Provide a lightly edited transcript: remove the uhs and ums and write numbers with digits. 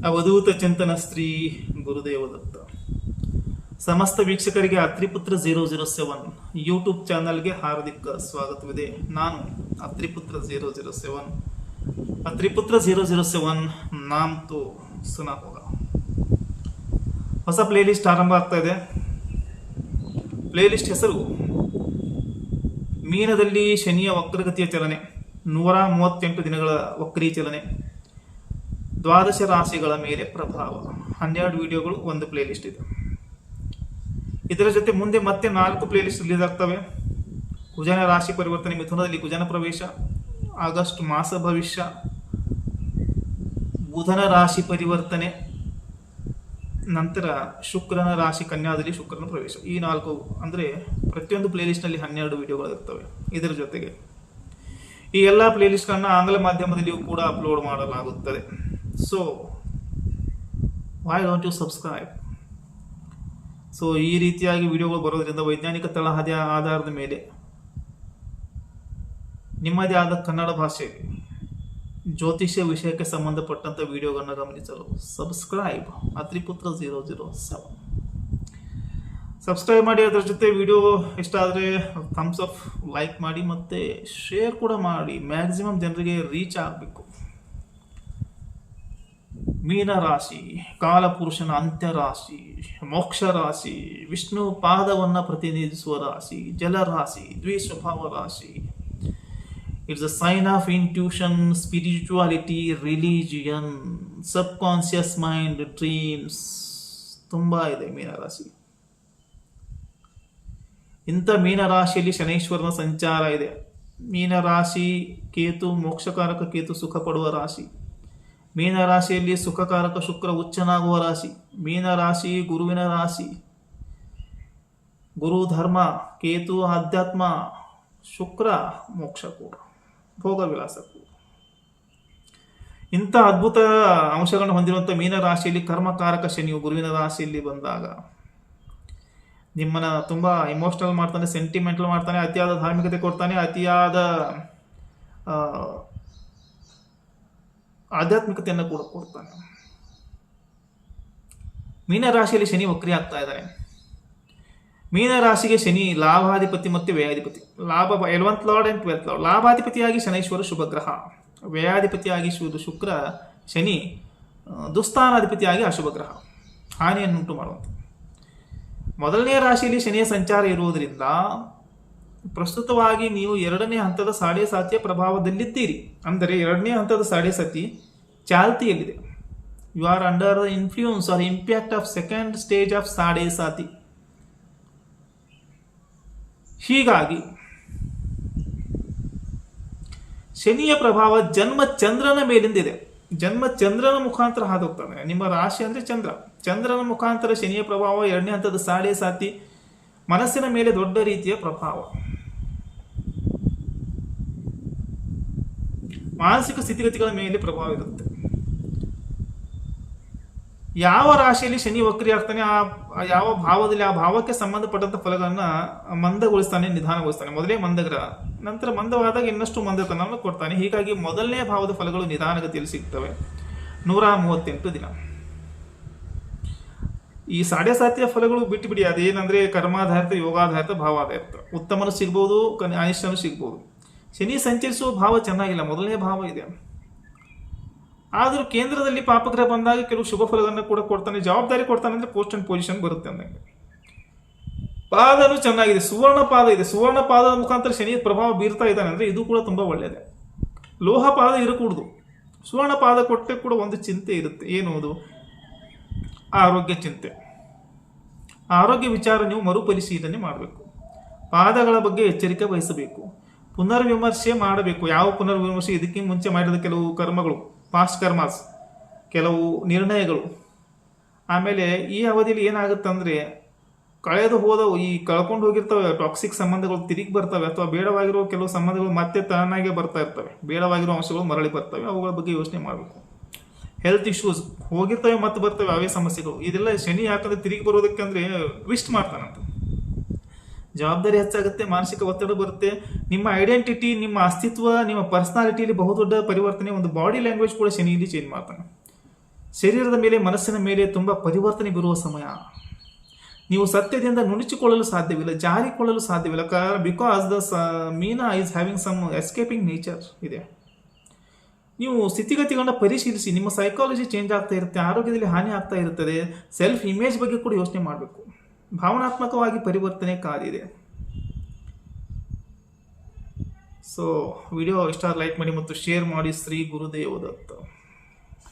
ಅವಧೂತ ಚಿಂತನ ಶ್ರೀ ಗುರುದೇವ ದತ್ತ. ಸಮಸ್ತ ವೀಕ್ಷಕರಿಗೆ ಅತ್ರಿಪುತ್ರ 007 ಯೂಟ್ಯೂಬ್ ಚಾನಲ್ಗೆ ಹಾರ್ದಿಕ ಸ್ವಾಗತವಿದೆ. ನಾನು ಅತ್ರಿಪುತ್ರ 007. ಅತ್ರಿಪುತ್ರ 007 ನಾಮ್ ತೋ ಸುನಾ ಹೋಗಾ. ಹೊಸ ಪ್ಲೇಲಿಸ್ಟ್ ಆರಂಭ ಆಗ್ತಾ ಇದೆ. ಪ್ಲೇಲಿಸ್ಟ್ ಹೆಸರು ಮೀನದಲ್ಲಿ ಶನಿಯ ವಕ್ರಗತಿಯ ಚಲನೆ, 138 ದಿನಗಳ ವಕ್ರೀ ಚಲನೆ, ದ್ವಾದಶ ರಾಶಿಗಳ ಮೇಲೆ ಪ್ರಭಾವ. 12 ವಿಡಿಯೋಗಳು, ಒಂದು ಪ್ಲೇಲಿಸ್ಟ್ ಇದೆ. ಇದರ ಜೊತೆ ಮುಂದೆ ಮತ್ತೆ 4 ಪ್ಲೇಲಿಸ್ಟ್ ರಿಲೀಸ್ ಆಗ್ತವೆ. ಕುಜನ ರಾಶಿ ಪರಿವರ್ತನೆ, ಮಿಥುನದಲ್ಲಿ ಕುಜನ ಪ್ರವೇಶ, ಆಗಸ್ಟ್ ಮಾಸ ಭವಿಷ್ಯ, ಬುಧನ ರಾಶಿ ಪರಿವರ್ತನೆ, ನಂತರ ಶುಕ್ರನ ರಾಶಿ ಕನ್ಯಾದಲ್ಲಿ ಶುಕ್ರನ ಪ್ರವೇಶ. ಈ 4 ಅಂದರೆ ಪ್ರತಿಯೊಂದು ಪ್ಲೇಲಿಸ್ಟ್ನಲ್ಲಿ 12 ವಿಡಿಯೋಗಳು ಇರ್ತವೆ. ಇದರ ಜೊತೆಗೆ ಈ ಎಲ್ಲ ಪ್ಲೇಲಿಸ್ಟ್ಗಳನ್ನು ಆಂಗ್ಲ ಮಾಧ್ಯಮದಲ್ಲಿಯೂ ಕೂಡ ಅಪ್ಲೋಡ್ ಮಾಡಲಾಗುತ್ತದೆ. So why don't you subscribe? So ಈ ರೀತಿಯಾಗಿ ವಿಡಿಯೋಗಳು ಬರೋದ್ರಿಂದ ವೈಜ್ಞಾನಿಕ ತಳಹದಿಯ ಆಧಾರದ ಮೇಲೆ ನಿಮ್ಮದೇ ಆದ ಕನ್ನಡ ಭಾಷೆ ಜ್ಯೋತಿಷ್ಯ ವಿಷಯಕ್ಕೆ ಸಂಬಂಧಪಟ್ಟಂಥ ವಿಡಿಯೋಗಳನ್ನು ಗಮನಿಸಲು ಸಬ್ಸ್ಕ್ರೈಬ್ ಅತ್ರಿಪುತ್ರ 007 ಸಬ್ಸ್ಕ್ರೈಬ್ ಮಾಡಿ. ಅದರ ಜೊತೆ ವಿಡಿಯೋ ಇಷ್ಟ ಆದರೆ ಥಮ್ಸ್ ಅಪ್, ಲೈಕ್ ಮಾಡಿ, ಮತ್ತು ಶೇರ್ ಕೂಡ ಮಾಡಿ. ಮ್ಯಾಕ್ಸಿಮಮ್ ಜನರಿಗೆ ರೀಚ್ ಆಗಬೇಕು. ಮೀನ ರಾಶಿ ಕಾಲಪುರುಷನ ಅಂತ್ಯ ರಾಶಿ, ಮೋಕ್ಷ ರಾಶಿ, ವಿಷ್ಣು ಪಾದವನ್ನು ಪ್ರತಿನಿಧಿಸುವ ರಾಶಿ, ಜಲರಾಶಿ, ದ್ವಿಸ್ವಭಾವ ರಾಶಿ. It's a sign of intuition, spirituality, religion, sub conscious mind, dreams ತುಂಬ ಇದೆ ಮೀನರಾಶಿ. ಇಂಥ ಮೀನರಾಶಿಯಲ್ಲಿ ಶನೈಶ್ವರನ ಸಂಚಾರ ಇದೆ. ಮೀನರಾಶಿ ಕೇತು ಮೋಕ್ಷಕಾರಕ, ಕೇತು ಸುಖ ಪಡುವ ರಾಶಿ. ಮೀನರಾಶಿಯಲ್ಲಿ ಸುಖಕಾರಕ ಶುಕ್ರ ಉಚ್ಚನಾಗುವ ರಾಶಿ. ಮೀನರಾಶಿ ಗುರುವಿನ ರಾಶಿ. ಗುರು ಧರ್ಮ, ಕೇತು ಆಧ್ಯಾತ್ಮ, ಶುಕ್ರ ಮೋಕ್ಷಕ್ಕೂ, ಭೋಗ ವಿಲಾಸಕ್ಕೂ. ಇಂಥ ಅದ್ಭುತ ಅಂಶಗಳನ್ನು ಹೊಂದಿರುವಂಥ ಮೀನರಾಶಿಯಲ್ಲಿ ಕರ್ಮಕಾರಕ ಶನಿಯು ಗುರುವಿನ ರಾಶಿಯಲ್ಲಿ ಬಂದಾಗ ನಿಮ್ಮನ್ನ ತುಂಬ ಇಮೋಷನಲ್ ಮಾಡ್ತಾನೆ, ಸೆಂಟಿಮೆಂಟಲ್ ಮಾಡ್ತಾನೆ, ಅತಿಯಾದ ಧಾರ್ಮಿಕತೆ ಕೊಡ್ತಾನೆ, ಅತಿಯಾದ ಆಧ್ಯಾತ್ಮಿಕತೆಯನ್ನು ಕೂಡ ಕೊಡ್ತಾನೆ. ಮೀನರಾಶಿಯಲ್ಲಿ ಶನಿ ವಕ್ರಿ ಆಗ್ತಾ ಇದ್ದಾರೆ. ಮೀನರಾಶಿಗೆ ಶನಿ ಲಾಭಾಧಿಪತಿ ಮತ್ತು ವ್ಯಯಾಧಿಪತಿ. 11th lord and 12th lord. ಲಾಭಾಧಿಪತಿಯಾಗಿ ಶನೈಶ್ವರ ಶುಭ ಗ್ರಹ, ವ್ಯಯಾಧಿಪತಿಯಾಗಿ ಶುಕ್ರ, ಶನಿ ದುಸ್ಥಾನಾಧಿಪತಿಯಾಗಿ ಅಶುಭ ಗ್ರಹ, ಹಾನಿಯನ್ನುಂಟು ಮಾಡುವಂಥ. ಮೊದಲನೇ ರಾಶಿಯಲ್ಲಿ ಶನಿಯ ಸಂಚಾರ ಇರುವುದರಿಂದ ಪ್ರಸ್ತುತವಾಗಿ ನೀವು 2ನೇ ಹಂತದ ಸಾಡೆ ಸಾತಿಯ ಪ್ರಭಾವದಲ್ಲಿದ್ದೀರಿ. ಅಂದರೆ 2ನೇ ಹಂತದ ಸಾಡೆ ಸಾತಿ ಚಾಲ್ತಿಯಲ್ಲಿದೆ. You are under the influence or impact of second stage of Sade Sati. ಹೀಗಾಗಿ ಶನಿಯ ಪ್ರಭಾವ ಜನ್ಮ ಚಂದ್ರನ ಮೇಲಿಂದಿದೆ. ಜನ್ಮ ಚಂದ್ರನ ಮುಖಾಂತರ ಹಾದೋಗ್ತಾನೆ. ನಿಮ್ಮ ರಾಶಿ ಅಂದರೆ ಚಂದ್ರ. ಚಂದ್ರನ ಮುಖಾಂತರ ಶನಿಯ ಪ್ರಭಾವ 2ನೇ ಹಂತದ ಸಾಡೆ ಸಾತಿ ಮನಸ್ಸಿನ ಮೇಲೆ ದೊಡ್ಡ ರೀತಿಯ ಪ್ರಭಾವ. ಮಾನಸಿಕ ಸ್ಥಿತಿಗತಿಗಳ ಮೇಲೆ ಪ್ರಭಾವ ಇರುತ್ತೆ. ಯಾವ ರಾಶಿಯಲ್ಲಿ ಶನಿ ವಕ್ರಿ ಆಗ್ತಾನೆ, ಯಾವ ಭಾವದಲ್ಲಿ ಆ ಭಾವಕ್ಕೆ ಸಂಬಂಧಪಟ್ಟಂತ ಫಲಗಳನ್ನ ಮಂದಗೊಳಿಸ್ತಾನೆ, ನಿಧಾನಗೊಳಿಸ್ತಾನೆ. ಮೊದಲೇ ಮಂದಗ್ರಹ, ನಂತರ ಮಂದವಾದಾಗ ಇನ್ನಷ್ಟು ಮಂದತನವನ್ನು ಕೊಡ್ತಾನೆ. ಹೀಗಾಗಿ ಮೊದಲನೇ ಭಾವದ ಫಲಗಳು ನಿಧಾನಗತಿಯಲ್ಲಿ ಸಿಗ್ತವೆ. 138 ದಿನ. ಈ ಸಾಡೆ ಸಾತಿಯ ಫಲಗಳು ಬಿಟ್ಟು ಬಿಡಿ. ಅದೇನಂದ್ರೆ ಕರ್ಮಾಧಾರಿತ, ಯೋಗಾಧಾರಿತ, ಭಾವಾಧಾರಿತ. ಉತ್ತಮನು ಸಿಗ್ಬೋದು, ಅನಿಷ್ಟನು ಸಿಗ್ಬೋದು. ಶನಿ ಸಂಚರಿಸುವ ಭಾವ ಚೆನ್ನಾಗಿಲ್ಲ, ಮೊದಲನೇ ಭಾವ ಇದೆ. ಆದರೂ ಕೇಂದ್ರದಲ್ಲಿ ಪಾಪಗ್ರಹ ಬಂದಾಗ ಕೆಲವು ಶುಭ ಫಲಗಳನ್ನು ಕೂಡ ಕೊಡ್ತಾನೆ, ಜವಾಬ್ದಾರಿ ಕೊಡ್ತಾನೆ. ಅಂದರೆ ಪೋಸ್ಟ್ ಅಂಡ್ ಪೊಸಿಷನ್ ಬರುತ್ತೆ ಅಂದಂಗೆ. ಪಾದನು ಚೆನ್ನಾಗಿದೆ, ಸುವರ್ಣ ಪಾದ ಇದೆ. ಸುವರ್ಣ ಪಾದದ ಮುಖಾಂತರ ಶನಿ ಪ್ರಭಾವ ಬೀರ್ತಾ ಇದ್ದಾನೆ ಅಂದರೆ ಇದು ಕೂಡ ತುಂಬ ಒಳ್ಳೆಯದೇ. ಲೋಹ ಪಾದ ಇರಕೂಡದು. ಸುವರ್ಣ ಪಾದ ಕೊಟ್ಟೆ ಕೂಡ ಒಂದು ಚಿಂತೆ ಇರುತ್ತೆ. ಏನು ಅದು? ಆರೋಗ್ಯ ಚಿಂತೆ. ಆರೋಗ್ಯ ವಿಚಾರ ನೀವು ಮರುಪರಿಶೀಲನೆ ಮಾಡಬೇಕು. ಪಾದಗಳ ಬಗ್ಗೆ ಎಚ್ಚರಿಕೆ ವಹಿಸಬೇಕು. ಪುನರ್ವಿಮರ್ಶೆ ಮಾಡಬೇಕು. ಯಾವ ಪುನರ್ವಿಮರ್ಶೆ? ಇದಕ್ಕಿಂತ ಮುಂಚೆ ಮಾಡಿದ ಕೆಲವು ಕರ್ಮಗಳು, ಪಾಸ್ಟ್ ಕರ್ಮಾಸ್, ಕೆಲವು ನಿರ್ಣಯಗಳು. ಆಮೇಲೆ ಈ ಅವಧಿಯಲ್ಲಿ ಏನಾಗುತ್ತಂದರೆ ಕಳ್ಕೊಂಡು ಹೋಗಿರ್ತವೆ ಟಾಕ್ಸಿಕ್ ಸಂಬಂಧಗಳು ತಿರುಗಿ ಬರ್ತವೆ, ಅಥವಾ ಬೇಡವಾಗಿರುವ ಕೆಲವು ಸಂಬಂಧಗಳು ಮತ್ತೆ ತಾನಾಗೆ ಬರ್ತಾ ಇರ್ತವೆ. ಬೇಡವಾಗಿರೋ ಅಂಶಗಳು ಮರಳಿ ಬರ್ತವೆ. ಅವುಗಳ ಬಗ್ಗೆ ಯೋಚನೆ ಮಾಡಬೇಕು. ಹೆಲ್ತ್ ಇಶ್ಯೂಸ್ ಹೋಗಿರ್ತವೆ ಮತ್ತೆ ಬರ್ತವೆ, ಅವೇ ಸಮಸ್ಯೆಗಳು. ಇದೆಲ್ಲ ಶನಿ ಯಾಕಂದ್ರೆ ತಿರುಗಿ ಬರೋದಕ್ಕೆ ಅಂದರೆ ಟ್ವಿಸ್ಟ್ ಮಾಡ್ತಾನಂತ. ಜವಾಬ್ದಾರಿ ಹೆಚ್ಚಾಗುತ್ತೆ, ಮಾನಸಿಕ ಒತ್ತಡ ಬರುತ್ತೆ. ನಿಮ್ಮ ಐಡೆಂಟಿಟಿ, ನಿಮ್ಮ ಅಸ್ತಿತ್ವ, ನಿಮ್ಮ ಪರ್ಸನಾಲಿಟಿಯಲ್ಲಿ ಬಹುದೊಡ್ಡ ಪರಿವರ್ತನೆ. ಒಂದು ಬಾಡಿ ಲ್ಯಾಂಗ್ವೇಜ್ ಕೂಡ ಶನಿಯಲ್ಲಿ ಚೇಂಜ್ ಮಾಡ್ತಾನೆ. ಶರೀರದ ಮೇಲೆ ಮನಸ್ಸಿನ ಮೇಲೆ ತುಂಬ ಪರಿವರ್ತನೆ ಬರುವ ಸಮಯ. ನೀವು ಸತ್ಯದಿಂದ ನುಣುಚಿಕೊಳ್ಳಲು ಸಾಧ್ಯವಿಲ್ಲ, ಜಾರಿಕೊಳ್ಳಲು ಸಾಧ್ಯವಿಲ್ಲ. Because the Meena is having some escaping nature ಇದೆ. ನೀವು ಸ್ಥಿತಿಗತಿಗಳನ್ನ ಪರಿಶೀಲಿಸಿ. ನಿಮ್ಮ ಸೈಕಾಲಜಿ ಚೇಂಜ್ ಆಗ್ತಾ ಇರುತ್ತೆ, ಆರೋಗ್ಯದಲ್ಲಿ ಹಾನಿ ಆಗ್ತಾ ಇರುತ್ತದೆ. ಸೆಲ್ಫ್ ಇಮೇಜ್ ಬಗ್ಗೆ ಕೂಡ ಯೋಚನೆ ಮಾಡಬೇಕು. ಭಾವನಾತ್ಮಕವಾಗಿ ಪರಿವರ್ತನೆ ಕಾದಿದೆ. ಸೊ ವಿಡಿಯೋ ಇಷ್ಟ ಲೈಕ್ ಮಾಡಿ ಮತ್ತು ಶೇರ್ ಮಾಡಿ. ಶ್ರೀ ಗುರುದೇವ ದತ್ತ.